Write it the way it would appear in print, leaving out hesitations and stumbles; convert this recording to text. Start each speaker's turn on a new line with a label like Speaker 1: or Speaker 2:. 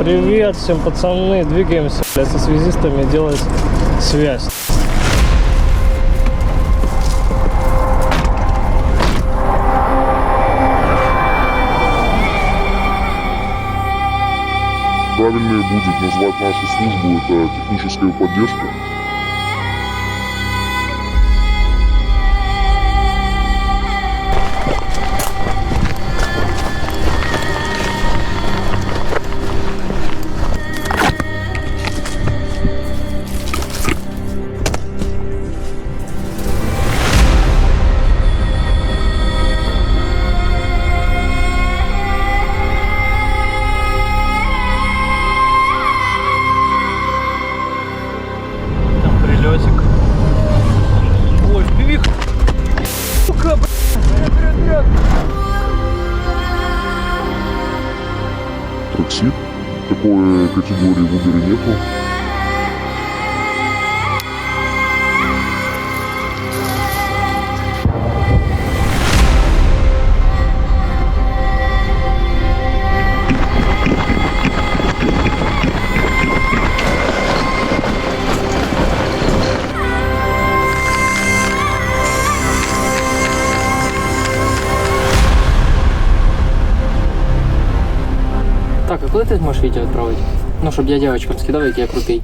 Speaker 1: Привет всем, пацаны. Двигаемся, блядь, со связистами делать связь.
Speaker 2: Правильнее будет назвать нашу службу это техническая поддержка.
Speaker 1: Там прилетик. Ой, впивих. Сука, блядь.
Speaker 2: Траксид. Такой категории в Uber нету.
Speaker 3: Так, а коли ти можеш відео відправити? Ну, щоб я дівчатам скидав, як я крутий.